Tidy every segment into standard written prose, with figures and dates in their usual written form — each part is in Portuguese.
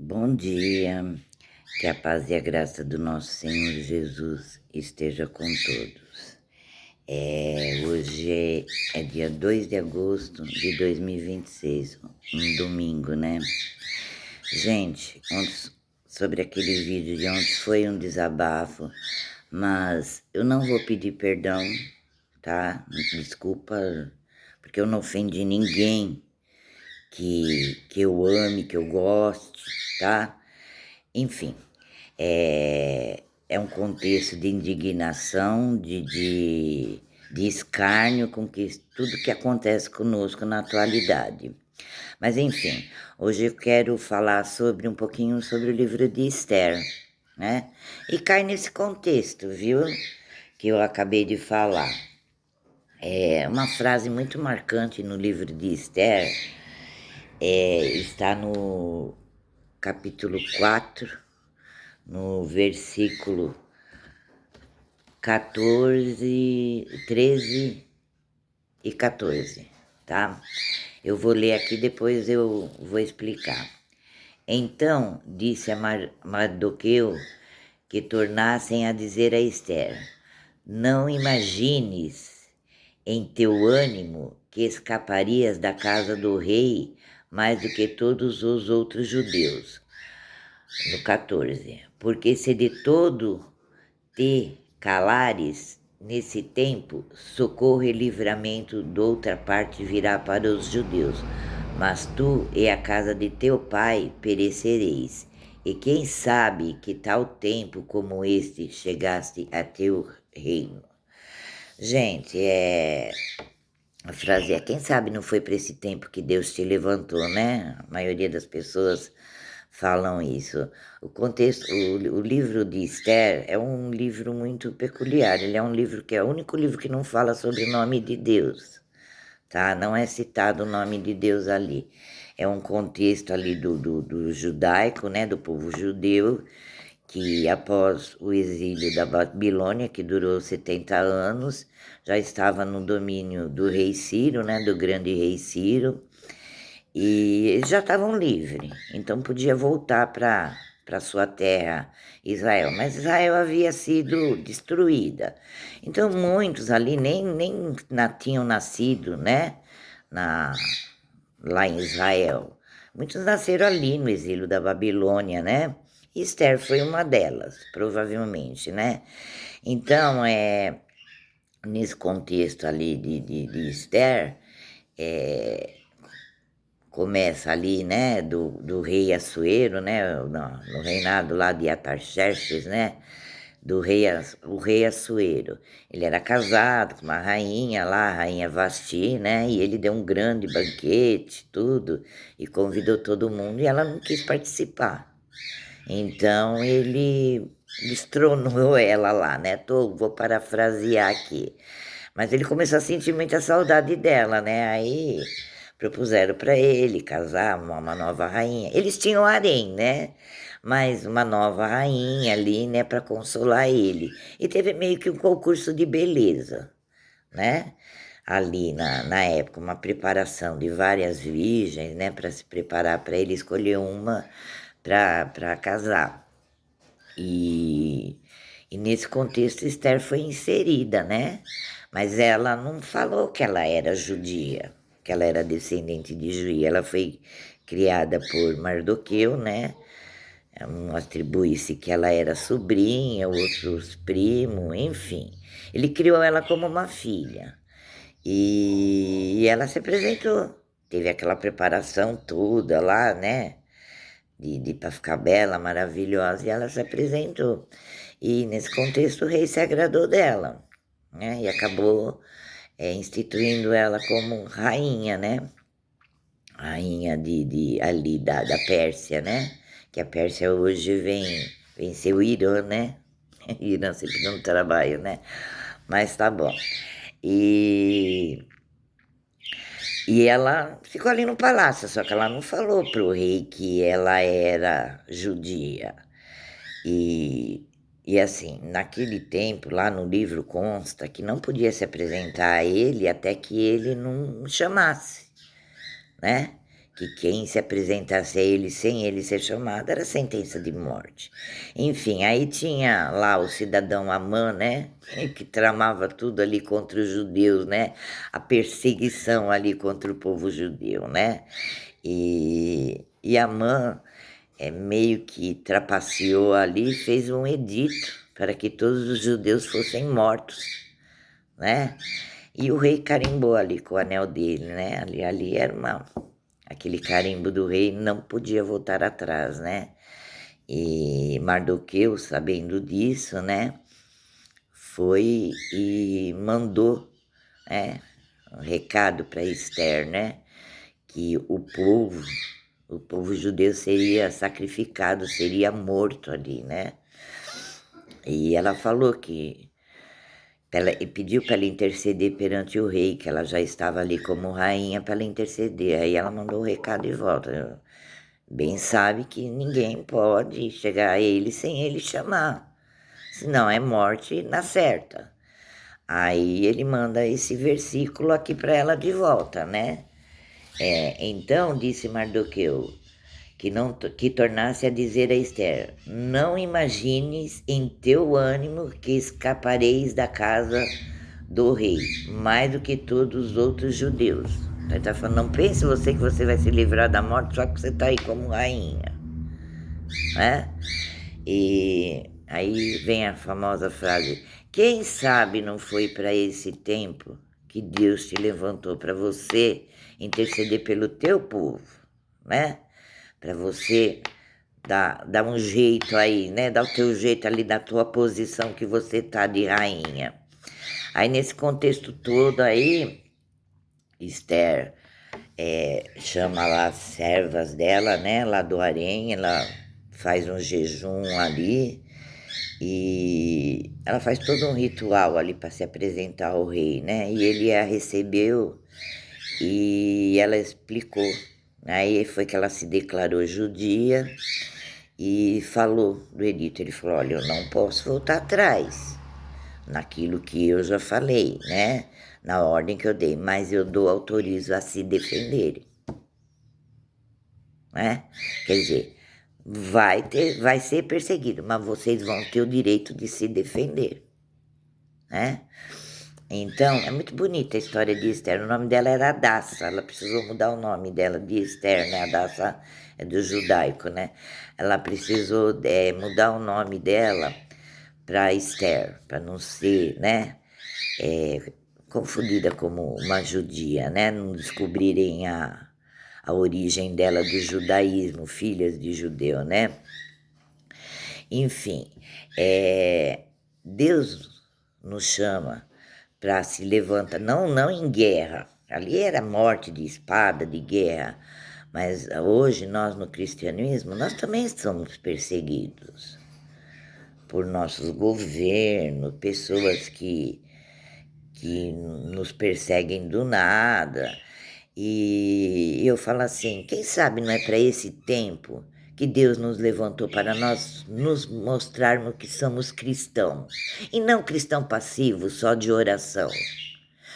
Bom dia, que a paz e a graça do nosso Senhor Jesus esteja com todos. Hoje é dia 2 de agosto de 2026, um domingo, né? Gente, sobre aquele vídeo de ontem foi um desabafo, mas eu não vou pedir perdão, tá? Desculpa, porque eu não ofendi ninguém que eu ame, que eu goste, tá? Enfim, é um contexto de indignação, de escárnio com tudo que acontece conosco na atualidade. Mas enfim, hoje eu quero falar um pouquinho sobre o livro de Esther, né? E cai nesse contexto, viu? Que eu acabei de falar. É uma frase muito marcante no livro de Esther, está no capítulo 4, no versículo 14, 13 e 14, tá? Eu vou ler aqui, depois eu vou explicar. Então disse a Mardoqueu que tornassem a dizer a Esther: não imagines em teu ânimo que escaparias da casa do rei mais do que todos os outros judeus. No 14, porque se de todo te calares nesse tempo, socorro e livramento de outra parte virá para os judeus, mas tu e a casa de teu pai perecereis. E quem sabe que tal tempo como este chegaste a teu reino. Gente, a frase é: quem sabe não foi para esse tempo que Deus te levantou, né? A maioria das pessoas falam isso. O livro de Esther é um livro muito peculiar. Ele é um livro que é o único livro que não fala sobre o nome de Deus, tá? Não é citado o nome de Deus ali. É um contexto ali do judaico, né? Do povo judeu, que após o exílio da Babilônia, que durou 70 anos, já estava no domínio do rei Ciro, né? Do grande rei Ciro, e eles já estavam livres, então podia voltar para sua terra, Israel. Mas Israel havia sido destruída. Então muitos ali nem tinham nascido, né, na, lá em Israel. Muitos nasceram ali no exílio da Babilônia, né? E Esther foi uma delas, provavelmente, né? Então, nesse contexto ali de Esther, é, começa ali, né, do rei Assuero, né, no reinado lá de Artaxerxes, né, o rei Assuero. Ele era casado com uma rainha lá, a rainha Vasti, né, e ele deu um grande banquete, tudo, e convidou todo mundo, e ela não quis participar. Então ele destronou ela lá, né, vou parafrasear aqui. Mas ele começou a sentir muita saudade dela, né, aí propuseram para ele casar uma nova rainha. Eles tinham harém, né? Mas uma nova rainha ali, né, para consolar ele. E teve meio que um concurso de beleza, né? Ali na época, uma preparação de várias virgens, né, para se preparar para ele escolher uma para casar. E nesse contexto, Esther foi inserida, né? Mas ela não falou que ela era judia, que ela era descendente de judia. Ela foi criada por Mardoqueu, né? Um atribui-se que ela era sobrinha, outros primo, enfim. Ele criou ela como uma filha. E ela se apresentou. Teve aquela preparação toda lá, né? De para ficar bela, maravilhosa, e ela se apresentou. E nesse contexto o rei se agradou dela, né? E acabou instituindo ela como rainha, né? Rainha ali da Pérsia, né? Que a Pérsia hoje venceu o Irã, né? Irã sempre dando trabalho, né? Mas tá bom. E ela ficou ali no palácio, só que ela não falou pro rei que ela era judia. E assim, naquele tempo, lá no livro consta que não podia se apresentar a ele até que ele não chamasse, né? que quem se apresentasse a ele sem ele ser chamado era sentença de morte. Enfim, aí tinha lá o cidadão Amã, né, que tramava tudo ali contra os judeus, né, a perseguição ali contra o povo judeu, né, e Amã meio que trapaceou ali, fez um edito para que todos os judeus fossem mortos, né, e o rei carimbou ali com o anel dele, né, ali era aquele carimbo do rei, não podia voltar atrás, né? E Mardoqueu, sabendo disso, né, foi e mandou, né, um recado para Esther, né, que o povo judeu seria sacrificado, seria morto ali, né? E ela falou e pediu para ela interceder perante o rei, que ela já estava ali como rainha para ela interceder. Aí ela mandou o recado de volta. Bem sabe que ninguém pode chegar a ele sem ele chamar, senão é morte na certa. Aí ele manda esse versículo aqui para ela de volta, né? Então disse Mardoqueu que tornasse a dizer a Esther: não imagines em teu ânimo que escapareis da casa do rei, mais do que todos os outros judeus. Ele está falando, não pense você que você vai se livrar da morte só que você está aí como rainha, né? E aí vem a famosa frase: quem sabe não foi para esse tempo que Deus te levantou para você interceder pelo teu povo, né? Para você dar um jeito aí, né? Dar o teu jeito ali da tua posição que você tá de rainha. Aí nesse contexto todo aí, Esther chama lá as servas dela, né? Lá do harém, ela faz um jejum ali e ela faz todo um ritual ali para se apresentar ao rei, né? E ele a recebeu e ela explicou. Aí foi que ela se declarou judia e falou do edito. Ele falou: olha, eu não posso voltar atrás naquilo que eu já falei, né? Na ordem que eu dei, mas eu autorizo a se defenderem, né? Quer dizer, vai ser perseguido, mas vocês vão ter o direito de se defender, né? Então, é muito bonita a história de Esther. O nome dela era Adassa, ela precisou mudar o nome dela de Esther, né? Adassa é do judaico, né? Ela precisou mudar o nome dela para Esther, para não ser, né? Confundida como uma judia, né? Não descobrirem a origem dela do judaísmo, filhas de judeu, né? Enfim, Deus nos chama para se levantar, não em guerra, ali era morte de espada, de guerra, mas hoje nós no cristianismo, nós também somos perseguidos por nossos governos, pessoas que nos perseguem do nada. E eu falo assim, quem sabe não é para esse tempo que Deus nos levantou para nós nos mostrarmos que somos cristãos. E não cristão passivo, só de oração.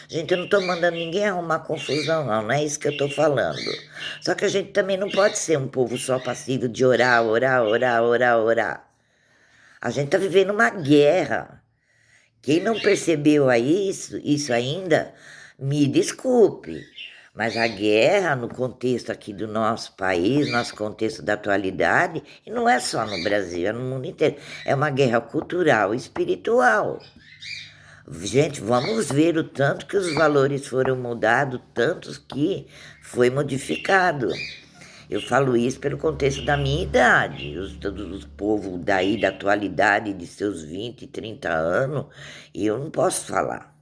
Gente, eu não estou mandando ninguém arrumar confusão, não é isso que eu estou falando. Só que a gente também não pode ser um povo só passivo de orar, orar, orar, orar, orar. A gente está vivendo uma guerra. Quem não percebeu isso ainda, me desculpe, mas a guerra no contexto aqui do nosso país, nosso contexto da atualidade, e não é só no Brasil, é no mundo inteiro, é uma guerra cultural e espiritual. Gente, vamos ver o tanto que os valores foram mudados, tantos que foi modificado. Eu falo isso pelo contexto da minha idade. Todos os povos daí da atualidade, de seus 20, 30 anos, eu não posso falar.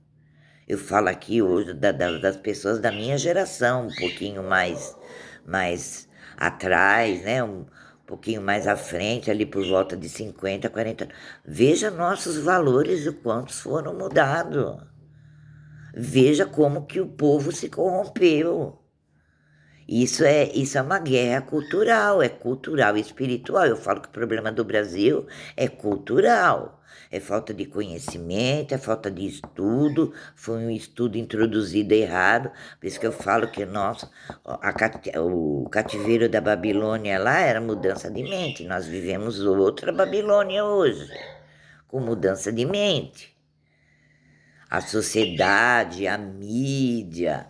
Eu falo aqui hoje das pessoas da minha geração, um pouquinho mais atrás, né? Um pouquinho mais à frente, ali por volta de 50, 40 anos. Veja nossos valores e quantos foram mudados. Veja como que o povo se corrompeu. Isso é uma guerra cultural, é cultural e espiritual. Eu falo que o problema do Brasil é cultural. É falta de conhecimento, é falta de estudo, foi um estudo introduzido errado. Por isso que eu falo que o cativeiro da Babilônia lá era mudança de mente. Nós vivemos outra Babilônia hoje, com mudança de mente. A sociedade, a mídia,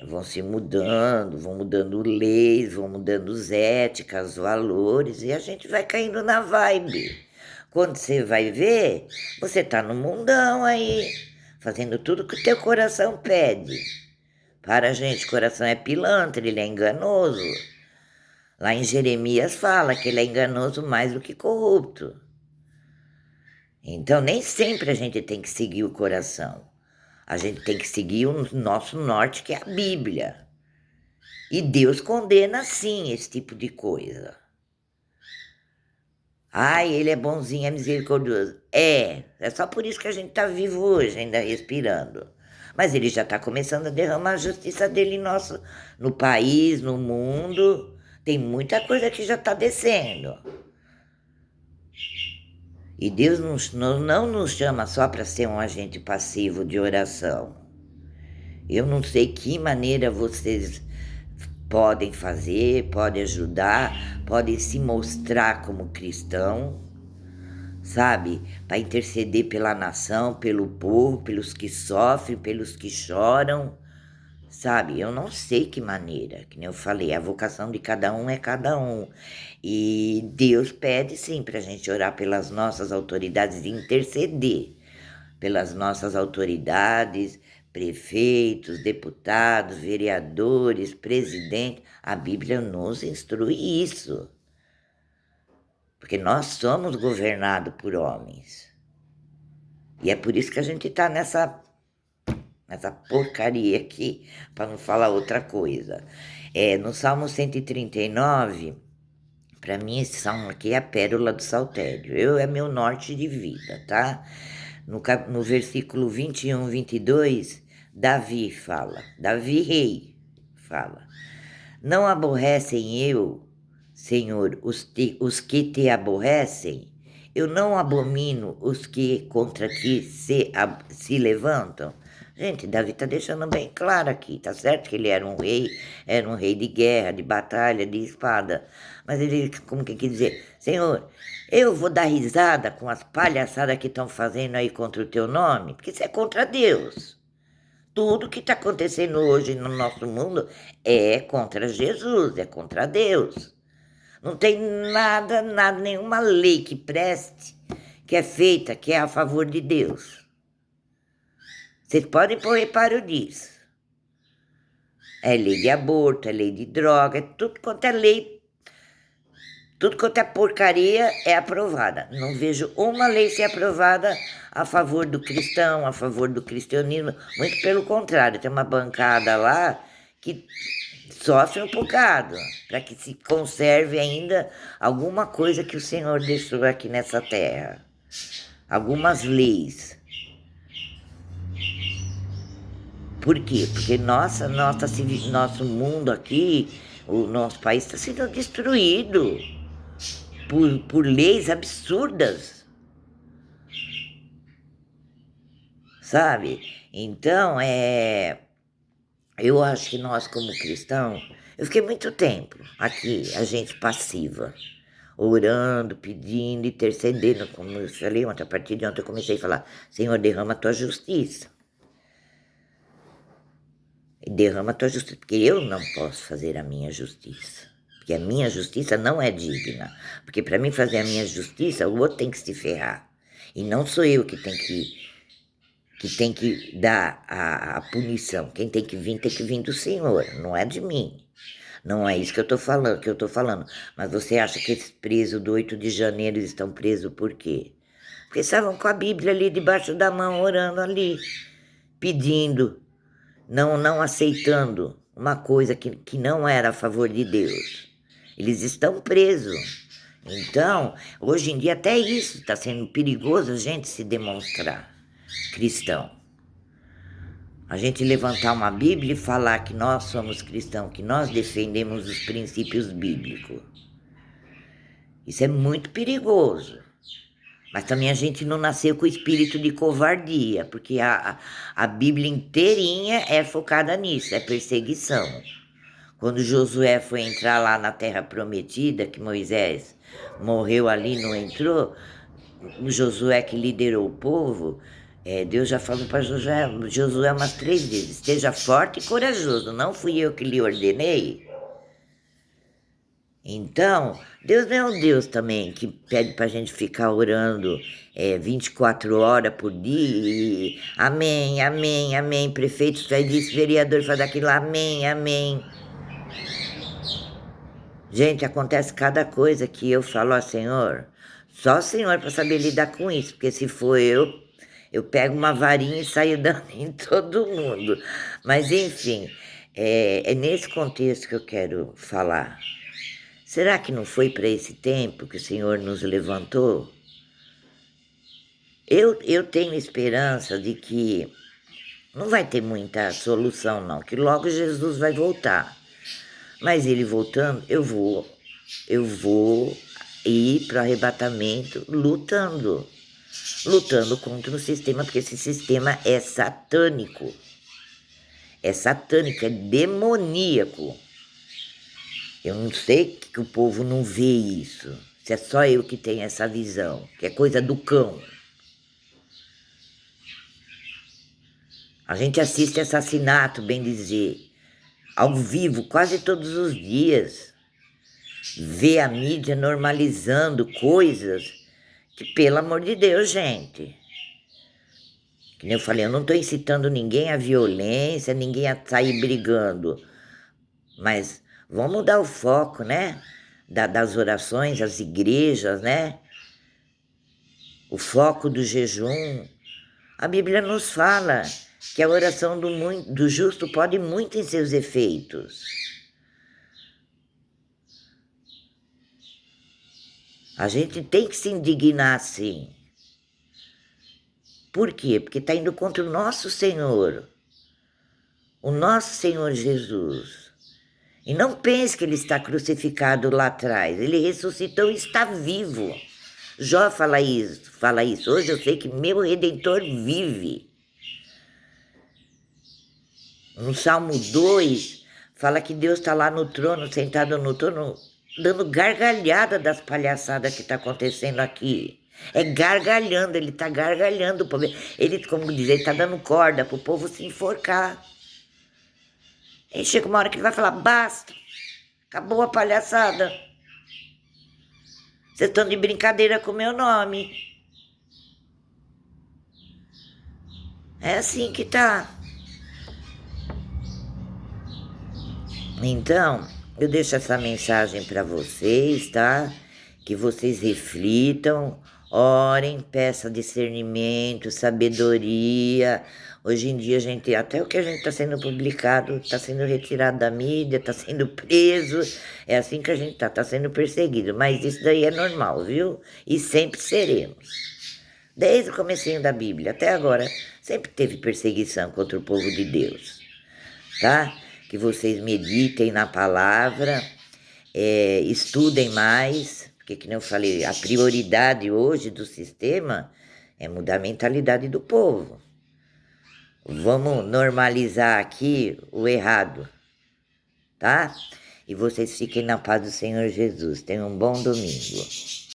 vão se mudando, vão mudando leis, vão mudando éticas, valores, e a gente vai caindo na vibe. Quando você vai ver, você tá no mundão aí, fazendo tudo que o teu coração pede. Para, gente, o coração é pilantra, ele é enganoso. Lá em Jeremias fala que ele é enganoso mais do que corrupto. Então, nem sempre a gente tem que seguir o coração. A gente tem que seguir o nosso norte, que é a Bíblia. E Deus condena, sim, esse tipo de coisa. Ai, ele é bonzinho, é misericordioso. É só por isso que a gente está vivo hoje, ainda respirando. Mas ele já está começando a derramar a justiça dele no país, no mundo. Tem muita coisa que já está descendo. E Deus não nos chama só para ser um agente passivo de oração. Eu não sei que maneira vocês podem fazer, podem ajudar, podem se mostrar como cristão, sabe? Para interceder pela nação, pelo povo, pelos que sofrem, pelos que choram, sabe? Eu não sei que maneira, que nem eu falei, a vocação de cada um é cada um. E Deus pede sim para a gente orar pelas nossas autoridades e interceder pelas nossas autoridades, prefeitos, deputados, vereadores, presidentes. A Bíblia nos instrui isso. Porque nós somos governados por homens. E é por isso que a gente está nessa porcaria aqui, para não falar outra coisa. No Salmo 139, para mim esse salmo aqui é a pérola do saltério. É meu norte de vida, tá? No versículo 21, 22, Davi rei, fala: Não aborrecem eu, Senhor, os que te aborrecem? Eu não abomino os que contra ti se levantam? Gente, Davi está deixando bem claro aqui, tá certo que ele era um rei de guerra, de batalha, de espada. Mas ele, como que quer dizer, Senhor, eu vou dar risada com as palhaçadas que estão fazendo aí contra o teu nome, porque isso é contra Deus. Tudo que está acontecendo hoje no nosso mundo é contra Jesus, é contra Deus. Não tem nada, nenhuma lei que preste, que é feita, que é a favor de Deus. Vocês podem pôr reparo disso. É lei de aborto, é lei de droga, é tudo quanto é lei, tudo quanto é porcaria é aprovada. Não vejo uma lei ser aprovada a favor do cristão, a favor do cristianismo. Muito pelo contrário, tem uma bancada lá que sofre um bocado, para que se conserve ainda alguma coisa que o Senhor deixou aqui nessa terra. Algumas leis. Por quê? Porque nosso mundo aqui, o nosso país está sendo destruído por leis absurdas, sabe? Então, eu acho que nós, como cristãos, eu fiquei muito tempo aqui, a gente passiva, orando, pedindo, intercedendo, como eu falei ontem, a partir de ontem eu comecei a falar, Senhor, derrama a tua justiça. Derrama a tua justiça, porque eu não posso fazer a minha justiça. Porque a minha justiça não é digna. Porque para mim fazer a minha justiça, o outro tem que se ferrar. E não sou eu que tem que dar a punição. Quem tem que vir do Senhor, não é de mim. Não é isso que eu estou falando. Mas você acha que esses presos do 8 de janeiro estão presos por quê? Porque estavam com a Bíblia ali debaixo da mão, orando ali, pedindo, não aceitando uma coisa que não era a favor de Deus. Eles estão presos. Então, hoje em dia até isso está sendo perigoso a gente se demonstrar cristão. A gente levantar uma Bíblia e falar que nós somos cristãos, que nós defendemos os princípios bíblicos. Isso é muito perigoso. Mas também a gente não nasceu com o espírito de covardia, porque a Bíblia inteirinha é focada nisso, é perseguição. Quando Josué foi entrar lá na Terra Prometida, que Moisés morreu ali, não entrou, o Josué que liderou o povo, Deus já falou para Josué umas 3 vezes, esteja forte e corajoso, não fui eu que lhe ordenei. Então, Deus não é um Deus também que pede para a gente ficar orando 24 horas por dia, e amém, amém, amém, prefeito faz isso, vereador faz aquilo, amém, amém. Gente, acontece cada coisa que eu falo, ó Senhor, só o Senhor para saber lidar com isso, porque se for eu pego uma varinha e saio dando em todo mundo. Mas enfim, é nesse contexto que eu quero falar. Será que não foi para esse tempo que o Senhor nos levantou? Eu tenho esperança de que não vai ter muita solução, não, que logo Jesus vai voltar. Mas ele voltando, eu vou ir para o arrebatamento lutando contra o sistema, porque esse sistema é satânico. É satânico, é demoníaco. Eu não sei que o povo não vê isso. Se é só eu que tenho essa visão, que é coisa do cão. A gente assiste assassinato, bem dizer, ao vivo, quase todos os dias. Vê a mídia normalizando coisas que, pelo amor de Deus, gente. Que nem eu falei, eu não estou incitando ninguém à violência, ninguém a sair brigando. Mas vamos mudar o foco, né? Das orações, as igrejas, né? O foco do jejum. A Bíblia nos fala que a oração do justo pode muito em seus efeitos. A gente tem que se indignar, sim. Por quê? Porque está indo contra o nosso Senhor. O nosso Senhor Jesus. E não pense que ele está crucificado lá atrás. Ele ressuscitou e está vivo. Jó fala isso. Hoje eu sei que meu Redentor vive. No Salmo 2, fala que Deus está lá no trono, sentado no trono, dando gargalhada das palhaçadas que está acontecendo aqui. É gargalhando, ele está gargalhando. Ele, como diz, ele está dando corda para o povo se enforcar. E chega uma hora que ele vai falar, basta, acabou a palhaçada. Vocês estão de brincadeira com o meu nome. É assim que tá. Então, eu deixo essa mensagem para vocês, tá? Que vocês reflitam, orem, peçam discernimento, sabedoria. Hoje em dia, até o que a gente está sendo publicado, está sendo retirado da mídia, está sendo preso. É assim que a gente está sendo perseguido. Mas isso daí é normal, viu? E sempre seremos. Desde o comecinho da Bíblia até agora, sempre teve perseguição contra o povo de Deus, tá? Que vocês meditem na palavra, estudem mais, porque, como eu falei, a prioridade hoje do sistema é mudar a mentalidade do povo. Vamos normalizar aqui o errado, tá? E vocês fiquem na paz do Senhor Jesus. Tenham um bom domingo.